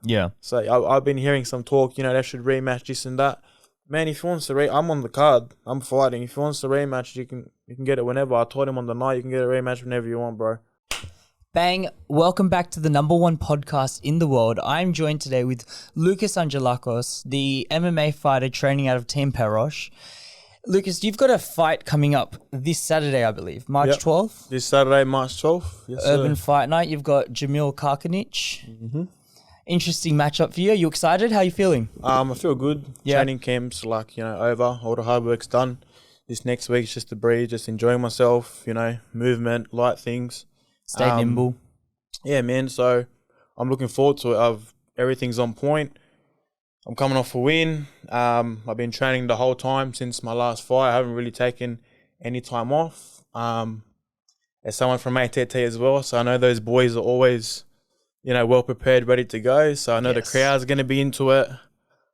Yeah. So I've been hearing some talk, they should rematch this and that. Man, if he wants to I'm on the card. I'm fighting. If he wants to rematch, you can get it whenever. I told him on the night, you can get a rematch whenever you want, bro. Bang. Welcome back to the #1 podcast in the world. I'm joined today with Lucas Angelakos, the MMA fighter training out of Team Perosh. Lucas, you've got a fight coming up this Saturday, I believe, March 12th. This Saturday, March 12th. Yes, Urban sir. Fight Night. You've got Jamil Kacanic. Interesting matchup for you. Are you excited? How are you feeling? I feel good. Yeah. Training camp's over. All the hard work's done. This next week's just to breathe, just enjoying myself, movement, light things. Stay nimble. Yeah, man. So I'm looking forward to it. Everything's on point. I'm coming off a win. I've been training the whole time since my last fight. I haven't really taken any time off. As someone from ATT as well, so I know those boys are always, well prepared, ready to go. So I know the crowd's going to be into it.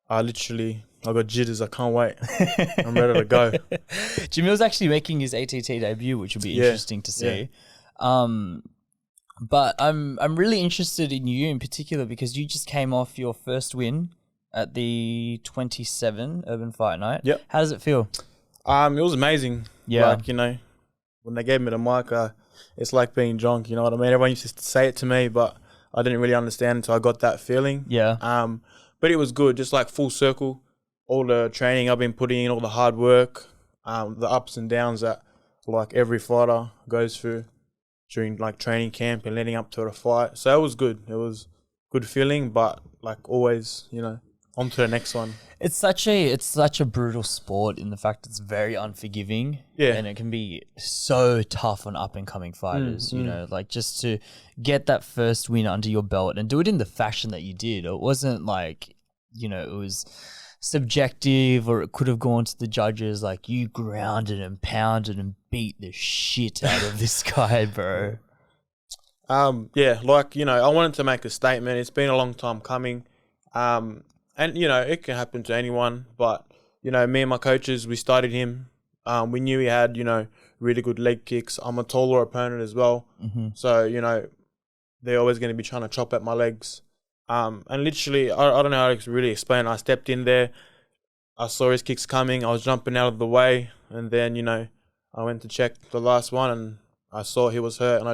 I got jitters. I can't wait. I'm ready to go. Jamil's actually making his ATT debut, which will be interesting to see. But I'm really interested in you in particular because you just came off your first win at the 27 Urban Fight Night. Yep. How does it feel? It was amazing. Yeah. When they gave me the mic, it's like being drunk, you know what I mean? Everyone used to say it to me, but I didn't really understand until I got that feeling. Yeah. But it was good, just like full circle. All the training I've been putting in, all the hard work, the ups and downs that like every fighter goes through during like training camp and leading up to the fight. So it was good. It was good feeling, but like always, on to the next one. It's such a brutal sport in the fact it's very unforgiving. Yeah. And it can be so tough on up and coming fighters, like just to get that first win under your belt and do it in the fashion that you did. It wasn't like, it was subjective or it could have gone to the judges like you grounded and pounded and beat the shit out of this guy, bro. I wanted to make a statement. It's been a long time coming. And, it can happen to anyone. But, me and my coaches, we studied him. We knew he had, really good leg kicks. I'm a taller opponent as well. So, they're always going to be trying to chop at my legs. And literally, I don't know how to really explain. I stepped in there. I saw his kicks coming. I was jumping out of the way. And then, I went to check the last one and I saw he was hurt. And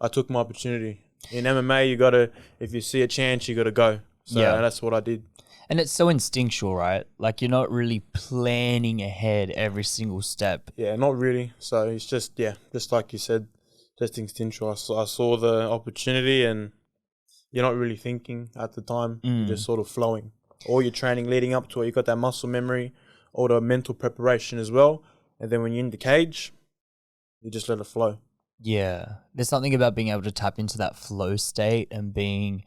I took my opportunity. In MMA, if you see a chance, you got to go. So that's what I did. And it's so instinctual, right? Like you're not really planning ahead every single step. Yeah, not really. So it's just like you said, just instinctual. I saw the opportunity and you're not really thinking at the time. You're just sort of flowing. All your training leading up to it, you got that muscle memory, all the mental preparation as well. And then when you're in the cage, you just let it flow. Yeah. There's something about being able to tap into that flow state and being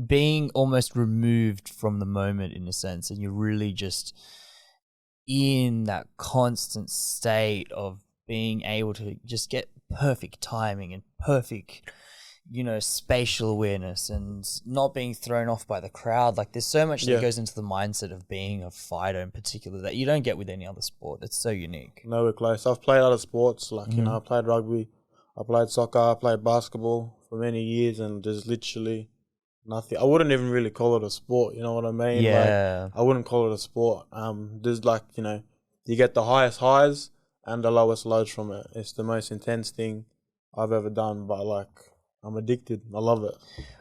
being almost removed from the moment in a sense, and you're really just in that constant state of being able to just get perfect timing and perfect, spatial awareness and not being thrown off by the crowd. Like there's so much that goes into the mindset of being a fighter in particular that you don't get with any other sport. It's so unique. Nowhere close. I've played other sports, like, I played rugby, I played soccer, I played basketball for many years and there's literally nothing. I wouldn't even really call it a sport, you know what I mean? Yeah. Like, I wouldn't call it a sport. There's like, you get the highest highs and the lowest lows from it. It's the most intense thing I've ever done, but like, I'm addicted. I love it.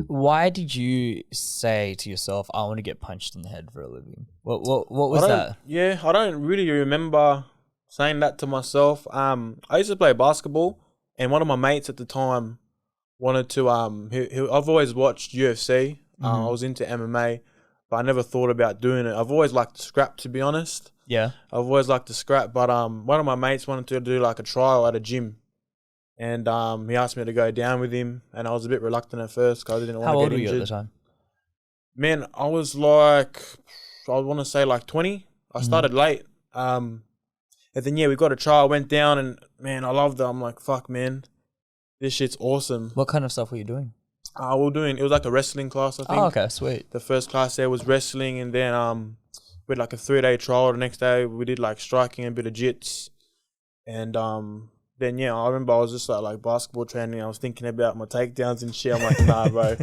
Why did you say to yourself, I want to get punched in the head for a living? What was that? Yeah, I don't really remember saying that to myself. I used to play basketball and one of my mates at the time wanted to, I've always watched UFC. I was into MMA, but I never thought about doing it. I've always liked to scrap, to be honest. Yeah. I've always liked to scrap, but one of my mates wanted to do like a trial at a gym. And he asked me to go down with him, and I was a bit reluctant at first because I didn't want to get injured. How old were you at the time? Man, I was like, I want to say like 20. I started late. And then, we got a trial, went down, and man, I loved it. I'm like, fuck, man, this shit's awesome. What kind of stuff were you doing? It was like a wrestling class, I think. Oh, okay, sweet. The first class there was wrestling, and then we had like a 3-day trial. The next day, we did like striking and a bit of jits. And then, I remember I was just like basketball training. I was thinking about my takedowns and shit. I'm like, nah, bro.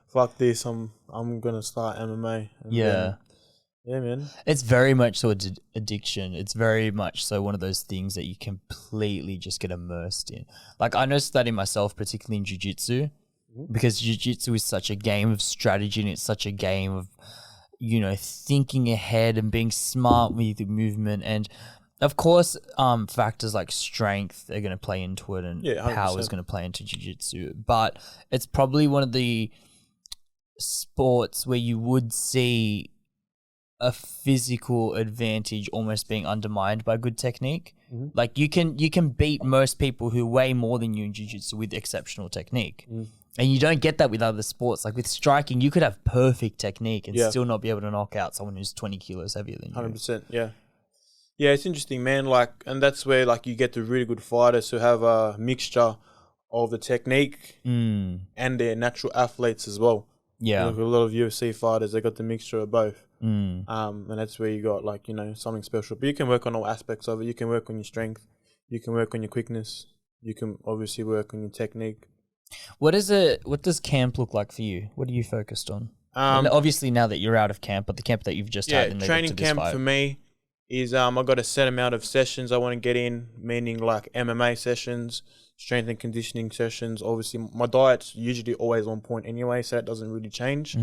fuck this, I'm gonna start MMA. And then, yeah, man. It's very much so addiction. It's very much so one of those things that you completely just get immersed in. Like I noticed that in myself, particularly in jiu-jitsu, because jiu-jitsu is such a game of strategy and it's such a game of, you know, thinking ahead and being smart with the movement. And of course, factors like strength are going to play into it, and power is going to play into jiu-jitsu. But it's probably one of the sports where you would see a physical advantage almost being undermined by good technique. Like you can beat most people who weigh more than you in jiu-jitsu with exceptional technique. And you don't get that with other sports. Like with striking, you could have perfect technique and still not be able to knock out someone who's 20 kilos heavier than you. 100%, yeah. Yeah, it's interesting, man. Like, and that's where like you get the really good fighters who have a mixture of the technique and their natural athletes as well. Yeah. Like a lot of UFC fighters, they got the mixture of both. And that's where you got like, you know, something special. But you can work on all aspects of it. You can work on your strength. You can work on your quickness. You can obviously work on your technique. What does camp look like for you? What are you focused on? And obviously now that you're out of camp, but the camp that you've just had in the training camp for me is I've got a set amount of sessions I want to get in, meaning like MMA sessions, strength and conditioning sessions. Obviously my diet's usually always on point anyway, so that doesn't really change.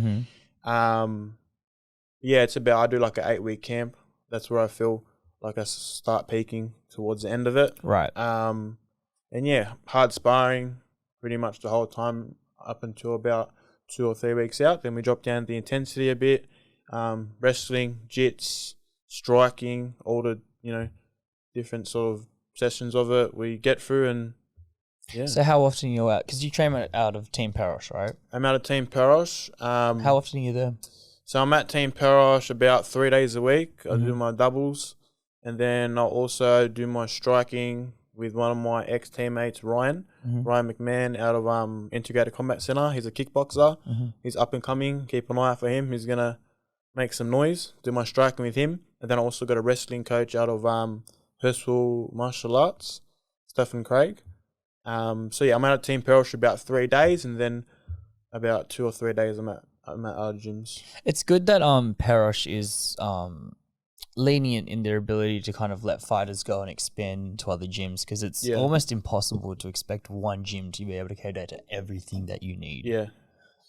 It's about, I do like an 8-week camp. That's where I feel like I start peaking towards the end of it. Right. And yeah, hard sparring pretty much the whole time up until about 2 or 3 weeks out. Then we drop down the intensity a bit. Wrestling, jits, striking, all the, you know, different sort of sessions of it we get through. And yeah. So how often are you out? Because you train out of Team Perosh, right? I'm out of Team Perosh. How often are you there? So I'm at Team Perosh about 3 days a week. I do my doubles. And then I'll also do my striking with one of my ex-teammates, Ryan McMahon, out of Integrated Combat Center. He's a kickboxer. He's up and coming. Keep an eye out for him. He's going to make some noise. Do my striking with him. And then I also got a wrestling coach out of Hurstville Martial Arts, Stephen Craig. So yeah, I'm out of Team Perosh for about 3 days, and then about 2 or 3 days I'm at other gyms. It's good that Perosh is lenient in their ability to kind of let fighters go and expand to other gyms, because it's almost impossible to expect one gym to be able to cater to everything that you need. Yeah.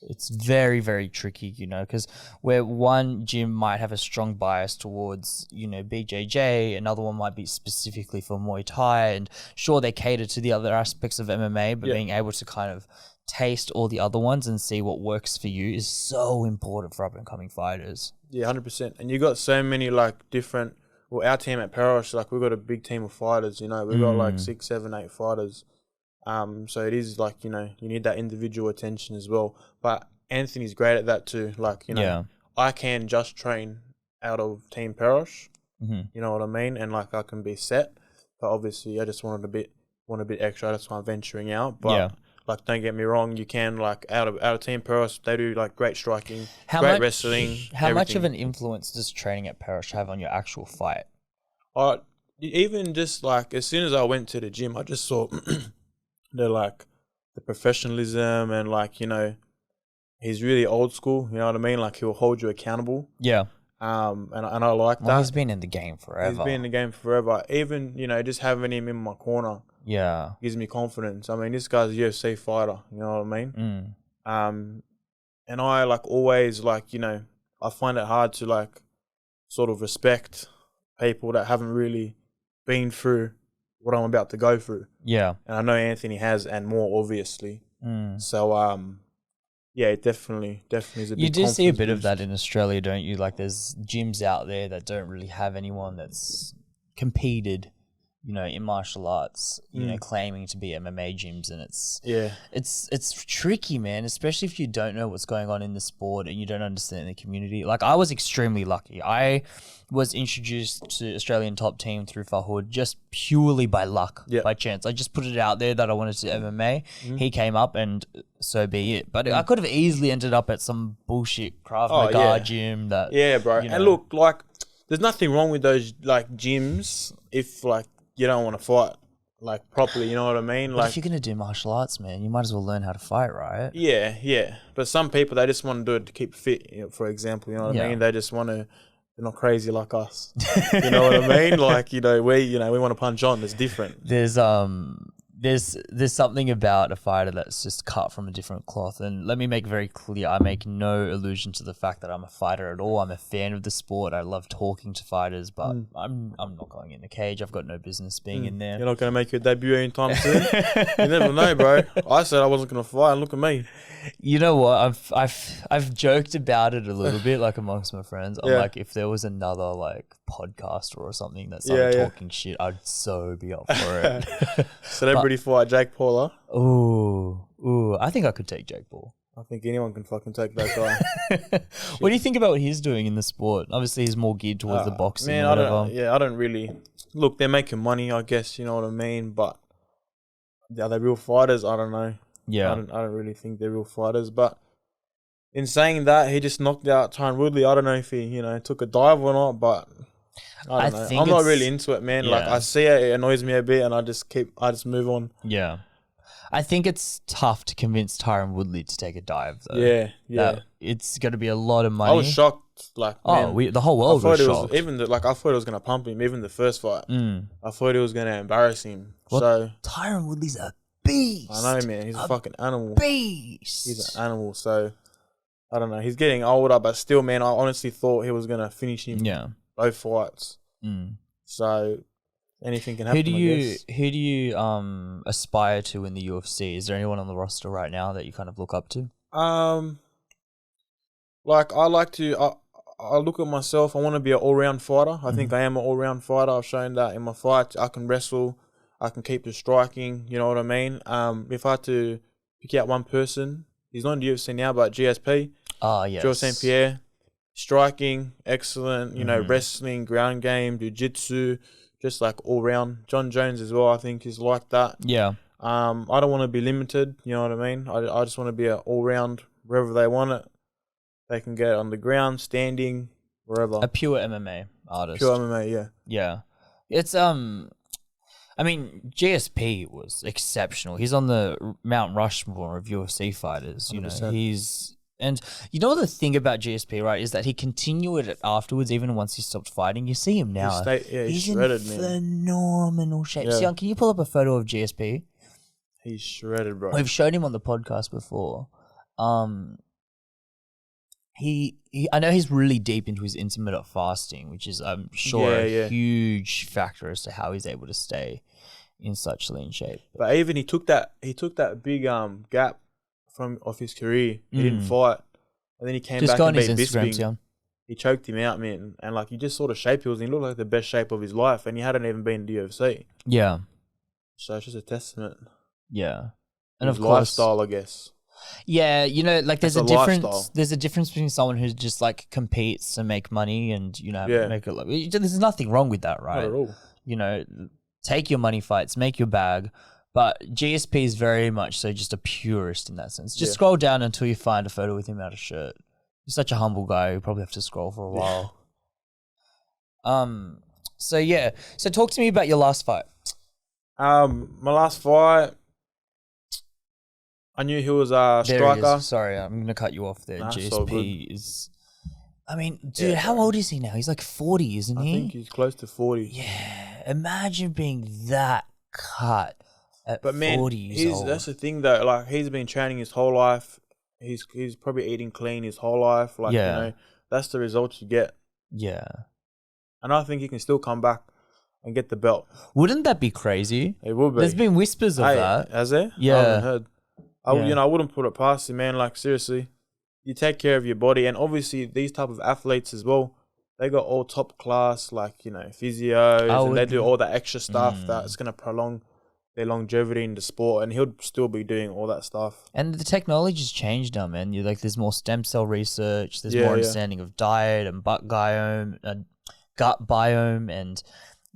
It's very, very tricky, you know, because where one gym might have a strong bias towards, you know, BJJ, another one might be specifically for Muay Thai, and sure, they cater to the other aspects of MMA, but being able to kind of taste all the other ones and see what works for you is so important for up-and-coming fighters. Yeah, 100%. And you got so many, like, different... Well, our team at Perosh, like, we've got a big team of fighters, you know. We've got, like, 6, 7, 8 fighters. So it is, like, you know, you need that individual attention as well. But Anthony's great at that too. Like, you know, I can just train out of Team Perosh. You know what I mean? And, like, I can be set. But obviously, I just want a bit extra. That's why I'm venturing out. But... Like, don't get me wrong, you can, like, out of Team Perosh, they do, like, great striking, great wrestling. How much of an influence does training at Perosh have on your actual fight? Even just, like, as soon as I went to the gym, I just saw the professionalism and, like, you know, he's really old school, you know what I mean? Like, he'll hold you accountable. Yeah. And I like that. He's been in the game forever. He's been in the game forever. Even, you know, just having him in my corner. Yeah, gives me confidence. I mean, this guy's a UFC fighter. You know what I mean? And I like always like, you know, I find it hard to like sort of respect people that haven't really been through what I'm about to go through. Yeah, and I know Anthony has, and more obviously. So yeah, it definitely is a big. You do see a bit of that in Australia, don't you? Like, there's gyms out there that don't really have anyone that's competed, you know, in martial arts, you know, claiming to be MMA gyms, and it's tricky, man, especially if you don't know what's going on in the sport and you don't understand the community. Like, I was extremely lucky. I was introduced to Australian Top Team through Fahud just purely by luck, by chance. I just put it out there that I wanted to MMA. He came up, and so be it. But I could have easily ended up at some bullshit Krav Maga gym that... Yeah, bro. You know, and look, like, there's nothing wrong with those, like, gyms if, like, you don't want to fight. like properly. You know what I mean? But Like, if you're gonna do martial arts, man, you might as well learn how to fight, right? yeah. But some people, they just want to do it to keep fit. For example, you know what I mean? They just want to. They're not crazy like us. You know what I mean? Like, we want to punch on. It's different. There's something about a fighter that's just cut from a different cloth. And let me make very clear, I make no allusion to the fact that I'm a fighter at all. I'm a fan of the sport. I love talking to fighters, but I'm not going in the cage. I've got no business being in there. You're not going to make your debut anytime soon. You never know, bro. I said I wasn't going to fight, and look at me. You know what? I've joked about it a little bit, like amongst my friends. I'm like, if there was another like podcaster or something that started talking shit, I'd so be up for it. Celebrity fight, Jake Paul, huh? Ooh, I think I could take Jake Paul. I think anyone can fucking take that guy. What do you think about what he's doing in the sport? Obviously, he's more geared towards the boxing. Man, I don't really look. They're making money, I guess. You know what I mean? But are they real fighters? I don't know. Yeah, I don't really think they're real fighters. But in saying that, he just knocked out Tyron Woodley. I don't know if he, took a dive or not, but I don't know. I'm not really into it, man. Yeah. Like, I see it annoys me a bit, and I just move on. Yeah. I think it's tough to convince Tyron Woodley to take a dive, though. Yeah. It's going to be a lot of money. I was shocked. Like, the whole world was shocked. I thought it was going to pump him, even the first fight. I thought it was going to embarrass him. Well, so Tyron Woodley's a beast. I know, man. He's a fucking animal. Beast. He's an animal. So I don't know. He's getting older, but still, man, I honestly thought he was going to finish him. Yeah. Both fights. So anything can happen. Who do you aspire to in the UFC? Is there anyone on the roster right now that you kind of look up to? Like I look at myself. I want to be an all-round fighter. I think I am an all-round fighter. I've shown that in my fights. I can wrestle. I can keep the striking. You know what I mean? If I had to pick out one person, he's not in the UFC now, but GSP. Yes. Georges St. Pierre. Striking, excellent. Wrestling, ground game, jiu-jitsu, just like all-round. John Jones as well, I think, is like that. Yeah. I don't want to be limited. You know what I mean? I just want to be an all-round. Wherever they want it, they can get on the ground, standing, wherever. A pure MMA artist. Pure MMA, yeah. Yeah. It's I mean, GSP was exceptional. He's on the Mount Rushmore of UFC fighters. 100%. And you know the thing about GSP, right, is that he continued it afterwards, even once he stopped fighting. You see him now. He's shredded, in phenomenal shape. Yeah. Sion, can you pull up a photo of GSP? He's shredded, bro. We've shown him on the podcast before. I know he's really deep into his intermittent fasting, which is, I'm sure, a huge factor as to how he's able to stay in such lean shape. But even he took that big gap off his career. He didn't fight, and then he came back and beat Bisping. He choked him out, man, and like you just saw the shape he was in. He looked like the best shape of his life, and he hadn't even been in the UFC. Yeah. So it's just a testament. Yeah, and his of course, lifestyle, I guess. Yeah, like there's a difference. Lifestyle. There's a difference between someone who just like competes to make money and make it. There's nothing wrong with that, right? Not at all. Take your money fights, make your bag. But GSP is very much so just a purist in that sense. Just scroll down until you find a photo with him without a shirt. He's such a humble guy. You probably have to scroll for a while. So talk to me about your last fight. My last fight, I knew he was a striker. Sorry, I'm going to cut you off there. GSP is... I mean, dude, how old is he now? He's like 40, isn't he? I think he's close to 40. Yeah. Imagine being that cut at 40 years old. That's the thing, though. Like, he's been training his whole life. He's probably eating clean his whole life. Like, that's the results you get. Yeah. And I think he can still come back and get the belt. Wouldn't that be crazy? It would be. There's been whispers of that. Has there? Yeah. I haven't heard. I wouldn't put it past him, man. Like, seriously. You take care of your body. And obviously, these type of athletes as well, they got all top class, like, physios. And they do all that extra stuff that's going to prolong their longevity in the sport. And he'll still be doing all that stuff. And the technology's changed now, man. There's more stem cell research. There's more understanding of diet and gut biome. And,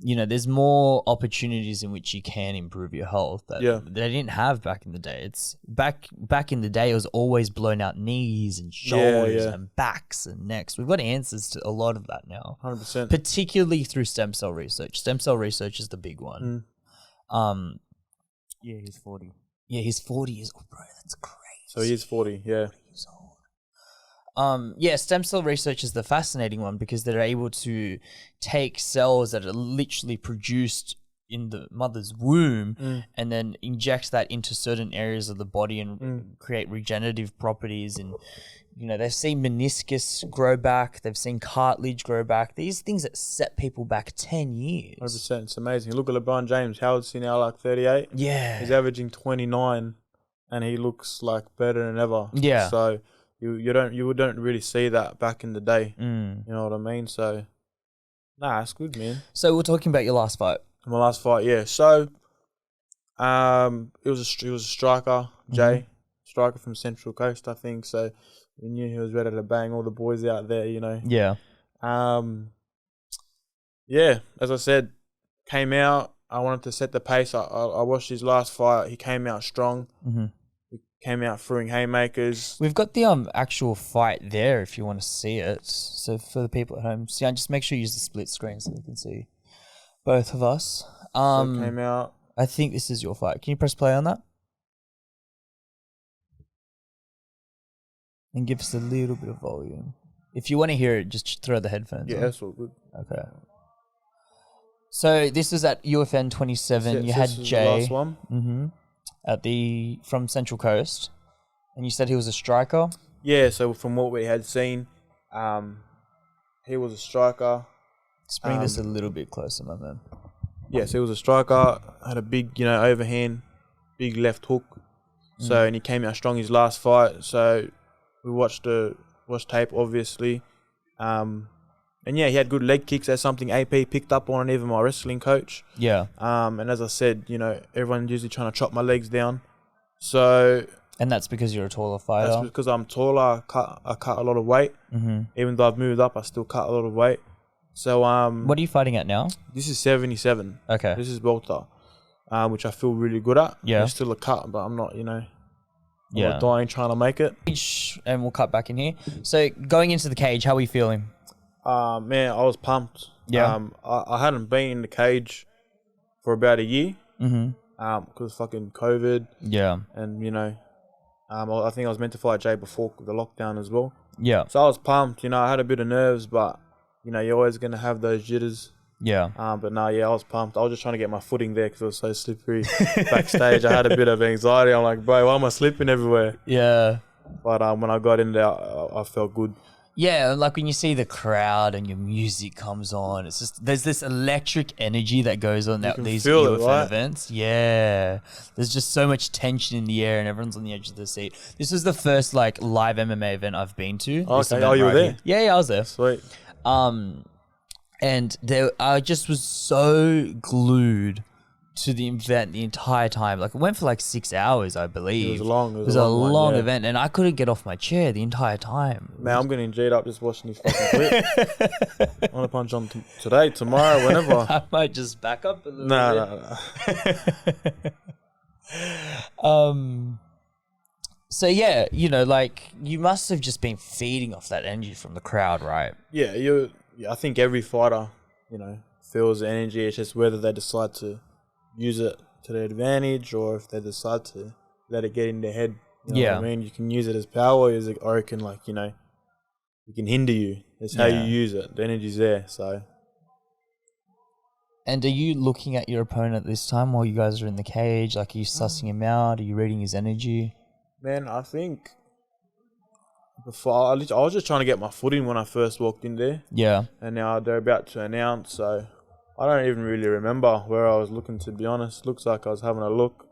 there's more opportunities in which you can improve your health that they didn't have back in the day. It's back in the day, it was always blown out knees and shoulders and backs and necks. We've got answers to a lot of that now. 100%. Particularly through stem cell research. Stem cell research is the big one. Yeah, he's 40. Yeah, he's 40 years old, bro. That's crazy. So he is 40, yeah. 40 years old. Yeah, stem cell research is the fascinating one because they're able to take cells that are literally produced in the mother's womb and then inject that into certain areas of the body and create regenerative properties. And they've seen meniscus grow back, they've seen cartilage grow back. These things that set people back 10 years. 100%. It's amazing. Look at LeBron James. How old is he now? Like 38. Yeah, he's averaging 29, and he looks like better than ever. Yeah. So you don't really see that back in the day. You know what I mean? So it's good, man. So we're talking about your last fight. My last fight, yeah. So it was a striker, Jay, striker from Central Coast, I think. So we knew he was ready to bang all the boys out there, Yeah. Yeah, as I said, came out. I wanted to set the pace. I watched his last fight. He came out strong. He came out throwing haymakers. We've got the actual fight there if you want to see it. So for the people at home, just make sure you use the split screen so we can see both of us. So came out. I think this is your fight. Can you press play on that? And give us a little bit of volume. If you want to hear it, just throw the headphones on. That's all good. Okay. So this was at UFN 27. You had Jay. The last one. From Central Coast, and you said he was a striker. Yeah. So from what we had seen, he was a striker. Let's bring this a little bit closer, my man. Yes, he was a striker. Had a big, overhand, big left hook. So and he came out strong his last fight. So we watched tape, obviously. And yeah, he had good leg kicks. That's something AP picked up on, and even my wrestling coach. Yeah. And as I said, everyone's usually trying to chop my legs down. So. And that's because you're a taller fighter. That's because I'm taller. I cut a lot of weight. Even though I've moved up, I still cut a lot of weight. So what are you fighting at now? This is 77. Okay. This is welter, which I feel really good at. Yeah. It's still a cut, but I'm not, I'm Yeah. not dying trying to make it. And we'll cut back in here. So going into the cage, how are you feeling? Man, I was pumped. Yeah. I hadn't been in the cage for about a year. Because of fucking COVID. Yeah. And I think I was meant to fight Jay before the lockdown as well. Yeah. So I was pumped. I had a bit of nerves, but you're always gonna have those jitters. Yeah. But no, I was pumped. I was just trying to get my footing there because it was so slippery. Backstage, I had a bit of anxiety. I'm like, bro, why am I slipping everywhere? Yeah. But when I got in there, I felt good. Yeah, like when you see the crowd and your music comes on, it's just there's this electric energy that goes on at these UFN events. Yeah, there's just so much tension in the air and everyone's on the edge of the seat. This was the first live MMA event I've been to. Okay, you were there? Yeah, I was there. Sweet. And I just was so glued to the event the entire time. Like it went for like 6 hours, I believe. It was long. It was a long event, and I couldn't get off my chair the entire time. Man, I'm getting G'd up just watching this fucking clip. I want to punch on today, tomorrow, whenever. I might just back up a little bit. No. So yeah, like you must have just been feeding off that energy from the crowd, right? Yeah, I think every fighter, feels the energy. It's just whether they decide to use it to their advantage or if they decide to let it get in their head. You know what I mean? You can use it as power, or it can it can hinder you. It's how you use it. The energy's there, so. And are you looking at your opponent this time while you guys are in the cage? Like, are you sussing him out? Are you reading his energy? Man, I think before I was just trying to get my footing when I first walked in there. Yeah. And now they're about to announce, so I don't even really remember where I was looking, to be honest. Looks like I was having a look.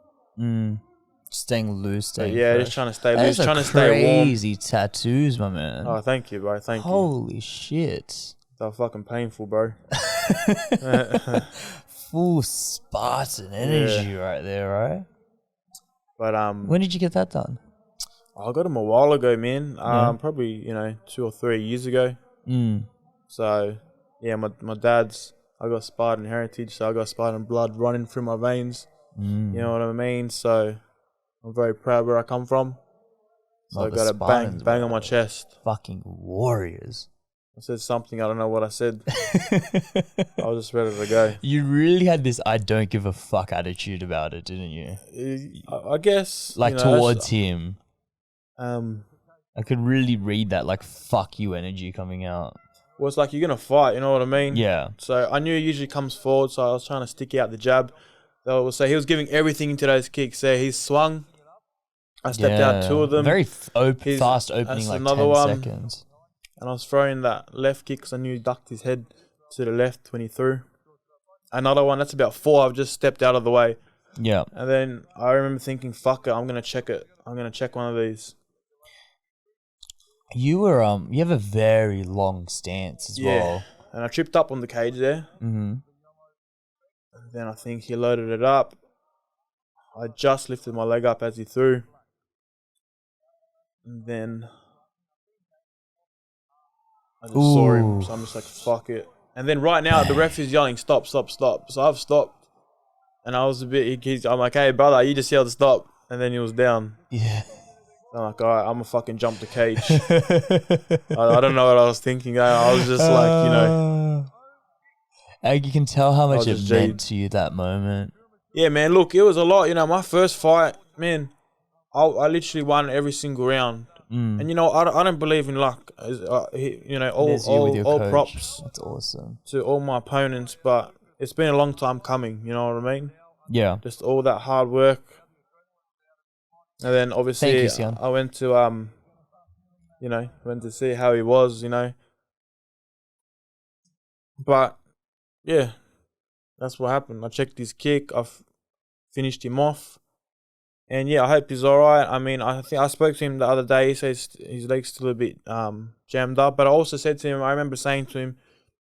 Staying loose, fresh. Just trying to stay loose, trying to stay warm. Crazy tattoos, my man. Oh, thank you, bro. Thank you. Holy shit. They're fucking painful, bro. Full Spartan energy right there, right? But when did you get that done? I got them a while ago, man. Probably 2 or 3 years ago. So yeah, my dad's. I got Spartan heritage, so I got Spartan blood running through my veins. You know what I mean? So I'm very proud where I come from. So I got a bang on my chest. Fucking warriors. I said something. I don't know what I said. I was just ready to go. You really had this "I don't give a fuck" attitude about it, didn't you? I guess Like towards him. I I could really read that like "fuck you" energy coming out. Well, it's like you're gonna fight. You know what I mean? Yeah. So I knew he usually comes forward, so I was trying to stick out the jab. So he was giving everything into those kicks. So he swung. I stepped out 2 of them. Very fast opening, like 10 seconds. And I was throwing that left kick because I knew he ducked his head to the left when he threw. Another one, that's about 4. I've just stepped out of the way. Yeah. And then I remember thinking, fuck it, I'm going to check it. I'm going to check one of these. You have a very long stance as well. And I tripped up on the cage there. Mm-hmm. And then I think he loaded it up. I just lifted my leg up as he threw. And then I just saw him, so I'm just like, fuck it. And then right now, the ref is yelling, stop, stop, stop. So I've stopped. And I was a bit, I'm like, hey, brother, you just yelled stop. And then he was down. Yeah. I'm like, all right, I'm going to fucking jump the cage. I don't know what I was thinking. I was just like, you know. And you can tell how much it meant to you that moment. Yeah, man, look, it was a lot. You know, my first fight, man, I literally won every single round. And, you know, I don't believe in luck. You know, all props. That's awesome. To all my opponents, but it's been a long time coming, you know what I mean? Yeah. Just all that hard work. And then obviously I went to, you know, went to see how he was, you know. But, yeah, that's what happened. I checked his kick. I've finished him off. And yeah, I hope he's all right. I mean, I think I spoke to him the other day. He says his leg's still a bit jammed up. But I also said to him, I remember saying to him,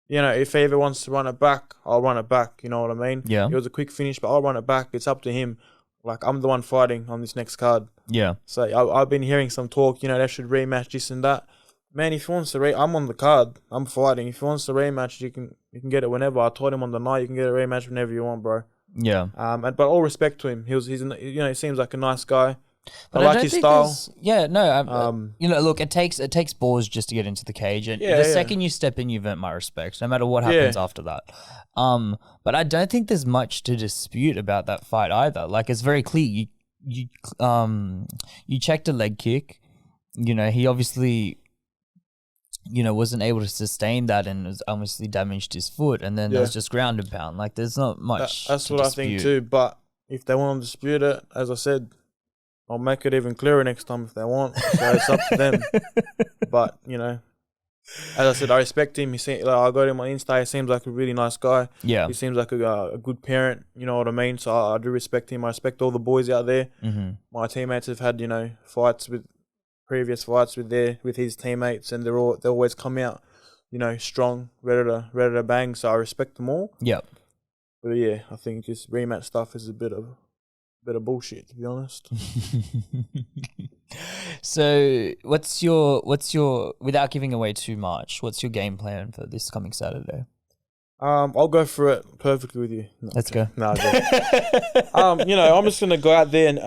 you know, if he ever wants to run it back, I'll run it back. You know what I mean? Yeah. It was a quick finish, but I'll run it back. It's up to him. Like, I'm the one fighting on this next card. Yeah. So I've been hearing some talk, you know, they should rematch this and that. Man, if he wants to I'm on the card. I'm fighting. If he wants to rematch, you can get it whenever. I told him on the night, you can get a rematch whenever you want, bro. Yeah. But all respect to him. He's you know, he seems like a nice guy. But I like his style. Yeah, no. You know, look, it takes balls just to get into the cage, and the second you step in, you've earned my respect, no matter what happens after that. But I don't think there's much to dispute about that fight either. Like, it's very clear. You checked a leg kick. You know, he obviously, you know, wasn't able to sustain that and was obviously damaged his foot, and then there's just ground and pound. Like, there's not much. That's what dispute. I think too. But if they want to dispute it, as I said, I'll make it even clearer next time if they want. So it's up to them. But, you know, as I said, I respect him. I got him on Insta. He seems like a really nice guy. Yeah. He seems like a good parent. You know what I mean? So I do respect him. I respect all the boys out there. Mm-hmm. My teammates have had, you know, previous fights with his teammates, and they always come out, you know, strong, ready to bang. So I respect them all. Yeah. But yeah, I think this rematch stuff is a bit of bullshit, to be honest. So what's your without giving away too much, what's your game plan for this coming Saturday? I'll go through it perfectly with you. Let's go. No, you know, I'm just gonna go out there and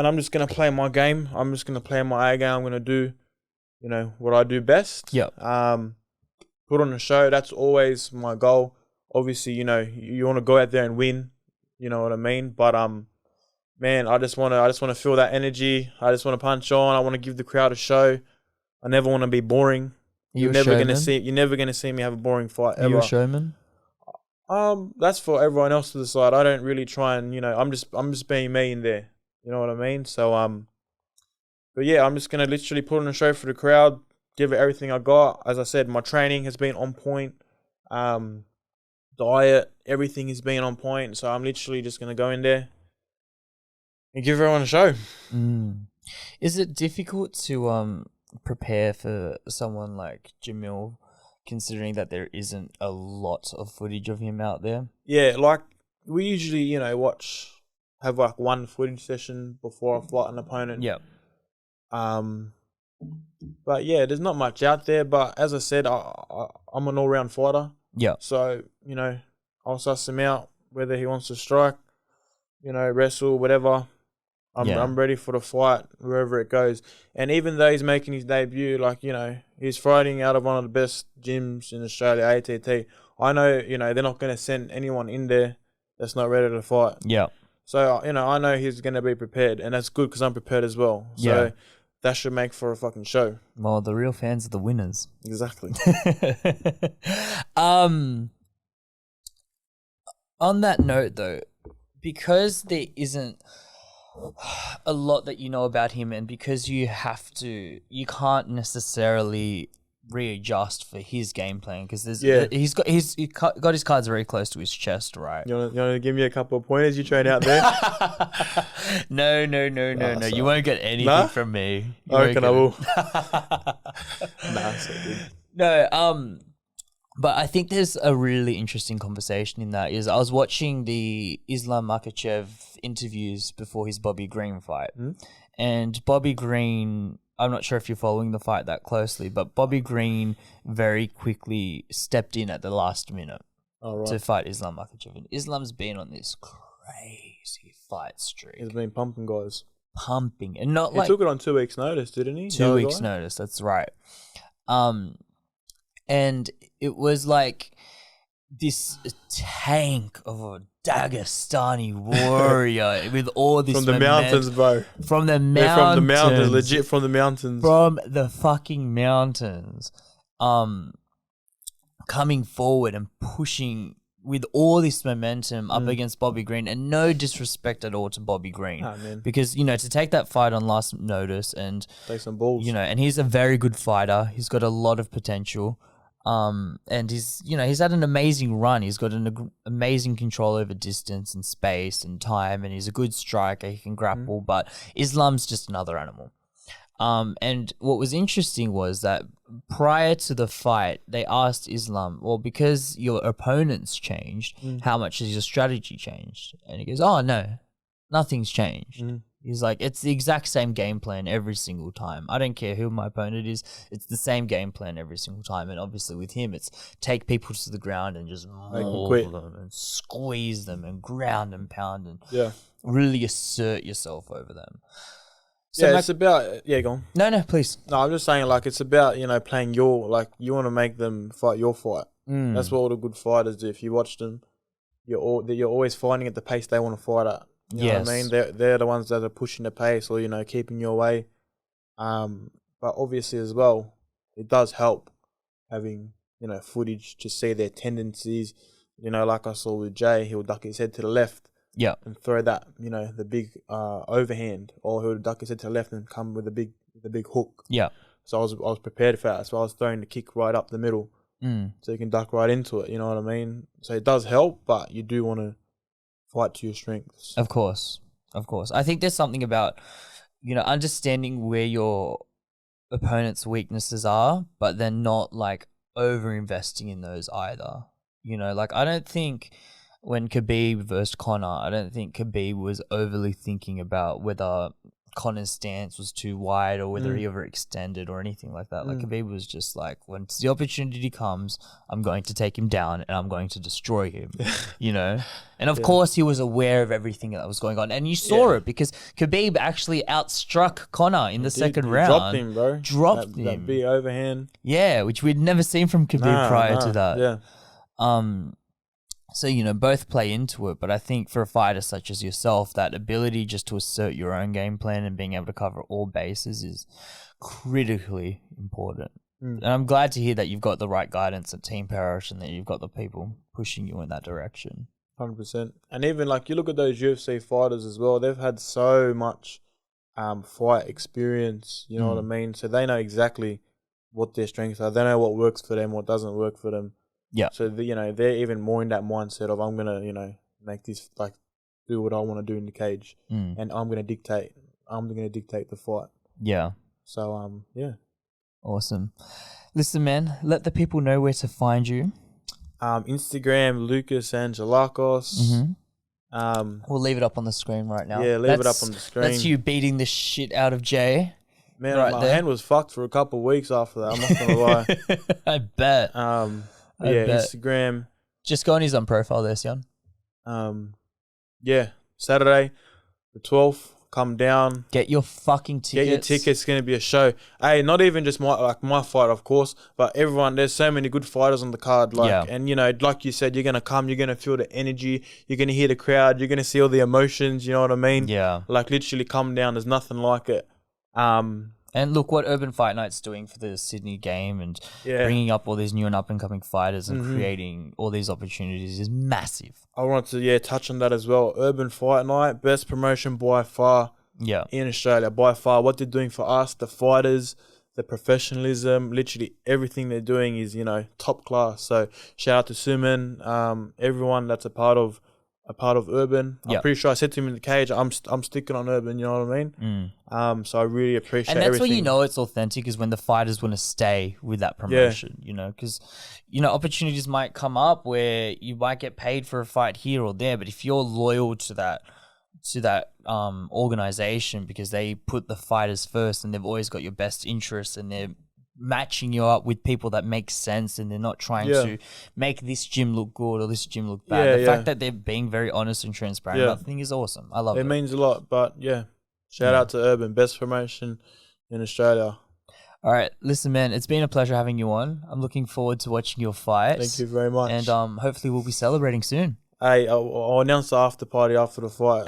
I'm just gonna play my game. I'm just gonna play my A game. I'm gonna do, you know, what I do best. Yeah. Put on a show. That's always my goal. Obviously, you know, you want to go out there and win. You know what I mean? But man, I just want to feel that energy. I just want to punch on. I want to give the crowd a show. I never want to be boring. You're never gonna see me have a boring fight ever. Are you a showman? That's for everyone else to decide. I don't really try and, you know, I'm just being me in there. You know what I mean? So but yeah, I'm just gonna literally put on a show for the crowd, give it everything I got. As I said, my training has been on point. Diet, everything has been on point. So I'm literally just gonna go in there and give everyone a show. Is it difficult to prepare for someone like Jamil, considering that there isn't a lot of footage of him out there? Yeah, like we usually, you know, have like one footage session before I fight an opponent. Yeah. But yeah, there's not much out there. But as I said, I'm an all-round fighter. Yeah. So, you know, I'll suss him out, whether he wants to strike, you know, wrestle, whatever. I'm ready for the fight wherever it goes. And even though he's making his debut, like, you know, he's fighting out of one of the best gyms in Australia, ATT. I know, you know, they're not going to send anyone in there that's not ready to fight. Yeah. So, you know, I know he's going to be prepared, and that's good because I'm prepared as well. So that should make for a fucking show. Well, the real fans are the winners. Exactly. On that note, though, because there isn't a lot that you know about him, and because you can't necessarily readjust for his game plan, because he's got his cards very close to his chest, right? You want to give me a couple of pointers you tried out there? No. You won't get anything from me. I reckon I will. Nah, so good. No, but I think there's a really interesting conversation in that. I was watching the Islam Makhachev interviews before his Bobby Green fight, and Bobby Green, I'm not sure if you're following the fight that closely, but Bobby Green very quickly stepped in at the last minute to fight Islam Makhachev. And Islam's been on this crazy fight streak. He's been pumping guys. And not he took it on 2 weeks' notice, didn't he? 2 weeks' notice, that's right. And it was like this tank of a Dagestani warrior with all this from the mountains, bro. From the mountains. They're from the mountains, legit from the mountains. From the fucking mountains. Coming forward and pushing with all this momentum up against Bobby Green, and no disrespect at all to Bobby Green. Because, you know, to take that fight on last notice and take some balls. You know, and he's a very good fighter. He's got a lot of potential. And he's had an amazing run. He's got an amazing control over distance and space and time, and he's a good striker. He can grapple, but Islam's just another animal. And what was interesting was that prior to the fight, they asked Islam, well, because your opponent's changed, how much has your strategy changed? And he goes, oh, no, nothing's changed. He's like, it's the exact same game plan every single time. I don't care who my opponent is. It's the same game plan every single time. And obviously with him, it's take people to the ground and just maul them and squeeze them and ground and pound and really assert yourself over them. So it's about... Yeah, go on. No, please. No, I'm just saying, like, it's about, you know, playing your... Like, you want to make them fight your fight. That's what all the good fighters do. If you watch them, you're always fighting at the pace they want to fight at. You know what I mean? They're the ones that are pushing the pace or, you know, keeping you away. But obviously as well, it does help having, you know, footage to see their tendencies. You know, like I saw with Jay, he'll duck his head to the left and throw that, you know, the big overhand, or he'll duck his head to the left and come with a big hook. Yeah. So I was prepared for that. So I was throwing the kick right up the middle so you can duck right into it. You know what I mean? So it does help, but you do want to fight to your strengths. Of course. I think there's something about, you know, understanding where your opponent's weaknesses are, but then not like over investing in those either. You know, like I don't think when Khabib versus Conor, I don't think Khabib was overly thinking about whether Conor's stance was too wide or whether he overextended or anything like that. Like Khabib was just like, when the opportunity comes, I'm going to take him down and I'm going to destroy him, you know? And of course he was aware of everything that was going on. And you saw it because Khabib actually outstruck Conor in the second round. Dropped him, bro. Dropped him. That big overhand. Yeah, which we'd never seen from Khabib prior to that. Yeah. So, you know, both play into it, but I think for a fighter such as yourself, that ability just to assert your own game plan and being able to cover all bases is critically important. And I'm glad to hear that you've got the right guidance at Team Perosh and that you've got the people pushing you in that direction. 100%. And even like you look at those UFC fighters as well, they've had so much fight experience, you know what I mean? So they know exactly what their strengths are. They know what works for them, what doesn't work for them. Yeah. So, you know, they're even more in that mindset of I'm going to, you know, make this, like, do what I want to do in the cage. And I'm going to dictate the fight. Yeah. So, yeah. Awesome. Listen, man, let the people know where to find you. Instagram, Lucas Angelakos. We'll leave it up on the screen right now. Yeah, leave it up on the screen. That's you beating the shit out of Jay. Man, my hand was fucked for a couple of weeks after that. I'm not going to lie. I bet. Instagram. Just go on his own profile there, Sion. Yeah, Saturday, the 12th, come down. Get your fucking tickets. Get your tickets. It's going to be a show. Hey, not even just my fight, of course, but everyone. There's so many good fighters on the card. And you know, like you said, you're going to come. You're going to feel the energy. You're going to hear the crowd. You're going to see all the emotions. You know what I mean? Yeah. Like literally, come down. There's nothing like it. And look what Urban Fight Night's doing for the Sydney game and bringing up all these new and up-and-coming fighters and creating all these opportunities is massive. I wanted to touch on that as well. Urban Fight Night, best promotion by far in Australia, by far. What they're doing for us, the fighters, the professionalism, literally everything they're doing is, you know, top class. So shout out to Suman, everyone that's a part of Urban. I'm pretty sure I said to him in the cage, I'm sticking on Urban, you know what I mean? So I really appreciate everything. And that's when you know it's authentic, is when the fighters want to stay with that promotion, you know, because, you know, opportunities might come up where you might get paid for a fight here or there, but if you're loyal to that organization because they put the fighters first and they've always got your best interests and they're matching you up with people that make sense and they're not trying to make this gym look good or this gym look bad. The fact that they're being very honest and transparent, I think is awesome. I love it. It means a lot, but shout out to Urban, best promotion in Australia. All right, listen, man, it's been a pleasure having you on. I'm looking forward to watching your fight. Thank you very much. And hopefully we'll be celebrating soon. Hey, I'll announce the after party after the fight.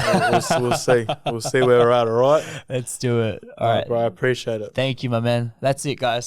We'll see. We'll see where we're at, all right? Let's do it. All right, bro, I appreciate it. Thank you, my man. That's it, guys.